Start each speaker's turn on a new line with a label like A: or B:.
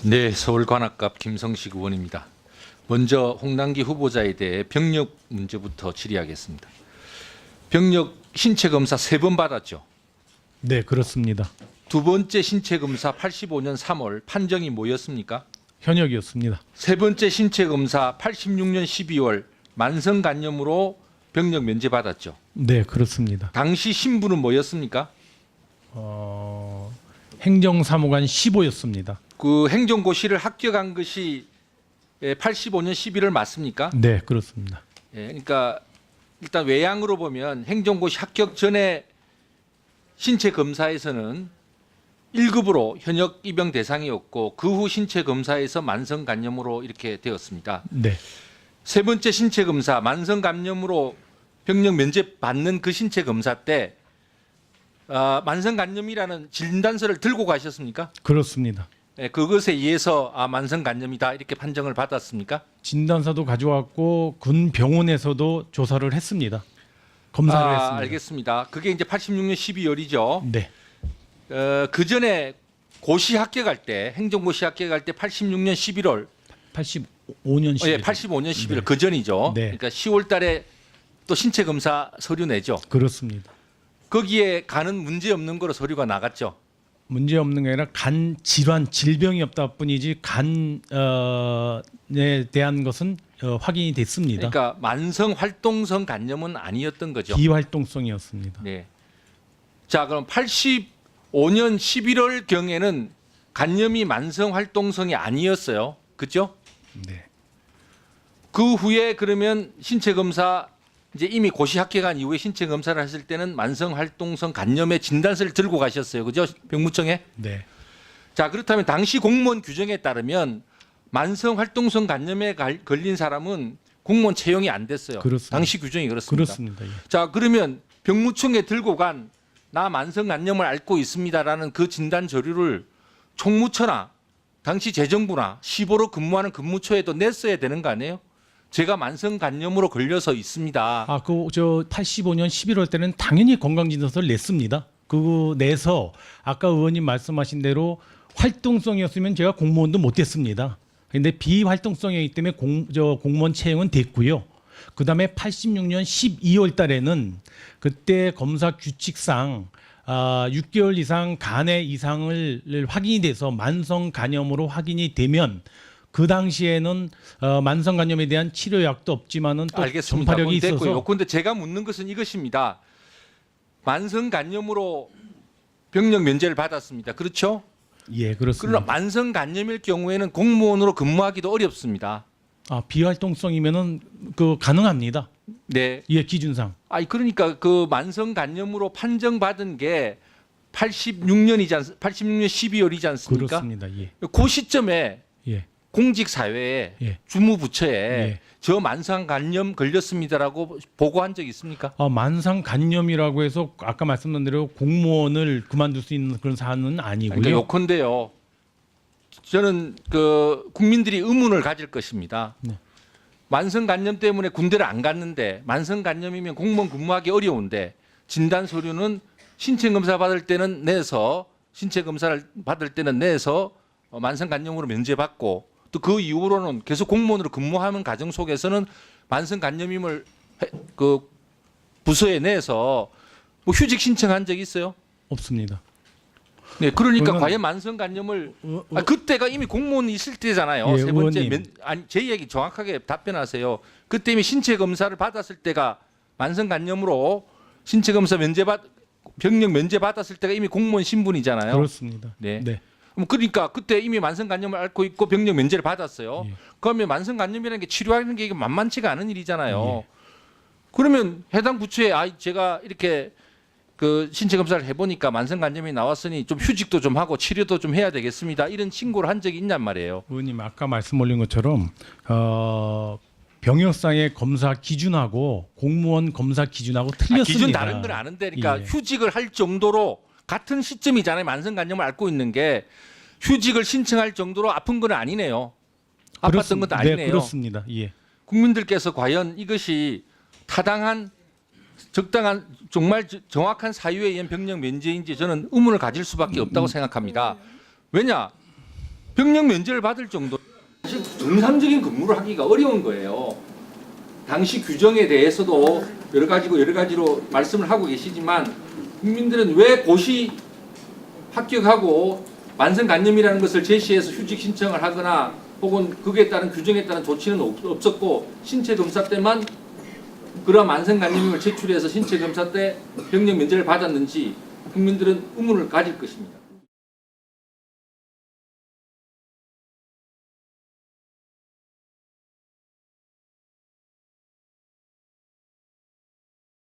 A: 네, 서울 관악갑 김성식 의원입니다. 먼저 홍남기 후보자에 대해 병력 문제부터 질의하겠습니다. 병력 신체 검사 3번 받았죠.
B: 네, 그렇습니다.
A: 두 번째 신체 검사 85년 3월 판정이 뭐였습니까?
B: 현역이었습니다.
A: 세 번째 신체 검사 86년 12월 만성 간염으로 병력 면제 받았죠.
B: 네, 그렇습니다.
A: 당시 신분은 뭐였습니까?
B: 행정사무관 15였습니다.
A: 그 행정고시를 합격한 것이 85년 11월 맞습니까?
B: 네, 그렇습니다.
A: 예, 그러니까 일단 외양으로 보면 행정고시 합격 전에 신체 검사에서는 1급으로 현역 입영 대상이었고 그 후 신체 검사에서 만성 간염으로 이렇게 되었습니다.
B: 네,
A: 세 번째 신체 검사 만성 간염으로 병력 면제 받는 그 신체 검사 때 만성 간염이라는 진단서를 들고 가셨습니까?
B: 그렇습니다.
A: 예, 그것에 의해서 만성 간염이다 이렇게 판정을 받았습니까?
B: 진단서도 가져왔고 군 병원에서도 조사를 했습니다. 검사를 했습니다.
A: 알겠습니다. 그게 이제 86년 12월이죠.
B: 네,
A: 그 전에 고시 합격할 때 행정고시 합격할 때 86년 11월
B: 85년 10일.
A: 예, 85년 11월
B: 네.
A: 그 전이죠.
B: 네.
A: 그러니까 10월 달에 또 신체 검사 서류 내죠.
B: 그렇습니다.
A: 거기에 간은 문제 없는 거로 서류가 나갔죠.
B: 문제 없는 게 아니라 간 질환 질병이 없다 뿐이지 간에 대한 것은 확인이 됐습니다.
A: 그러니까 만성 활동성 간염은 아니었던 거죠.
B: 비활동성이었습니다.
A: 네. 자, 그럼 85년 11월 경에는 간염이 만성 활동성이 아니었어요. 그렇죠?
B: 네,
A: 그 후에 그러면 신체 검사 이제 이미 고시 합격한 이후에 신체 검사를 하실 때는 만성 활동성 간염의 진단서를 들고 가셨어요. 그죠? 병무청에.
B: 네,
A: 자, 그렇다면 당시 공무원 규정에 따르면 만성 활동성 간염에 걸린 사람은 공무원 채용이 안 됐어요.
B: 그렇습니다.
A: 당시 규정이 그렇습니다.
B: 그렇습니다. 예.
A: 자, 그러면 병무청에 들고 간 나 만성 간염을 앓고 있습니다라는 그 진단 서류를 총무처나 당시 재정부나 시보로 근무하는 근무처에도 냈어야 되는 거 아니에요? 제가 만성 간염으로 걸려서 있습니다.
B: 저 85년 11월 때는 당연히 건강진단서를 냈습니다. 그거 내서 아까 의원님 말씀하신 대로 활동성이었으면 제가 공무원도 못 됐습니다. 근데 비활동성이기 때문에 공무원 채용은 됐고요. 그다음에 86년 12월 달에는 그때 검사 규칙상 6개월 이상 간의 이상을 확인이 돼서 만성 간염으로 확인이 되면 그 당시에는 만성 간염에 대한 치료약도 없지만은 또
A: 알겠습니다.
B: 전파력이 있어서
A: 그런데 제가 묻는 것은 이것입니다. 만성 간염으로 병력 면제를 받았습니다. 그렇죠?
B: 예, 그렇습니다.
A: 그러나 만성 간염일 경우에는 공무원으로 근무하기도 어렵습니다.
B: 비활동성이면은 가능합니다.
A: 네.
B: 예, 기준상.
A: 그러니까 그 만성 간염으로 판정받은 게 86년 12월이지 않습니까?
B: 그렇습니다. 예.
A: 그 시점에
B: 예.
A: 공직 사회에
B: 예.
A: 주무부처에
B: 예.
A: 저 만성 간염 걸렸습니다라고 보고한 적 있습니까?
B: 만상 간염이라고 해서 아까 말씀드린 대로 공무원을 그만둘 수 있는 그런 사안은 아니고요.
A: 그러니까 요컨대요. 저는 그 국민들이 의문을 가질 것입니다.
B: 네.
A: 만성 간염 때문에 군대를 안 갔는데 만성 간염이면 공무원 근무하기 어려운데 진단 서류는 신체 검사 받을 때는 내서 신체 검사를 받을 때는 내서 만성 간염으로 면제받고 또 그 이후로는 계속 공무원으로 근무하는 과정 속에서는 만성 간염임을 그 부서에 내서 뭐 휴직 신청한 적 있어요?
B: 없습니다.
A: 네, 그러니까
B: 그러면-
A: 과연 만성 간염을 그때가 이미 공무원이 있을 때잖아요.
B: 예,
A: 세 번째
B: 의원님.
A: 제 얘기 정확하게 답변하세요. 그때 이미 신체 검사를 받았을 때가 만성 간염으로 신체 검사 병력 면제 받았을 때가 이미 공무원 신분이잖아요.
B: 그렇습니다.
A: 네.
B: 네.
A: 그러니까 그때 이미 만성 간염을 앓고 있고 병력 면제를 받았어요.
B: 예.
A: 그러면 만성 간염이라는 게 치료하는 게 이게 만만치가 않은 일이잖아요.
B: 예.
A: 그러면 해당 부처에 제가 이렇게 그 신체 검사를 해보니까 만성 간염이 나왔으니 좀 휴직도 좀 하고 치료도 좀 해야 되겠습니다. 이런 신고를 한 적이 있냔 말이에요.
B: 의원님 아까 말씀 올린 것처럼 병역상의 검사 기준하고 공무원 검사 기준하고 틀렸습니다.
A: 기준 다른 건 아는데, 그러니까
B: 예.
A: 휴직을 할 정도로 같은 시점이잖아요. 만성 간염을 앓고 있는 게 휴직을 신청할 정도로 아픈 건 아니네요. 아팠던 것도 아니네요.
B: 네, 그렇습니다. 예.
A: 국민들께서 과연 이것이 타당한 적당한 정말 정확한 사유에 의한 병력 면제인지 저는 의문을 가질 수밖에 없다고 생각합니다. 왜냐? 병력 면제를 받을 정도 사실 정상적인 근무를 하기가 어려운 거예요. 당시 규정에 대해서도 여러 가지로 말씀을 하고 계시지만 국민들은 왜 고시 합격하고 만성간염이라는 것을 제시해서 휴직 신청을 하거나 혹은 그에 따른 규정에 따른 조치는 없었고 신체 검사 때만 그러한 만성간염을 제출해서 신체 검사 때 병력 면제를 받았는지 국민들은 의문을 가질 것입니다.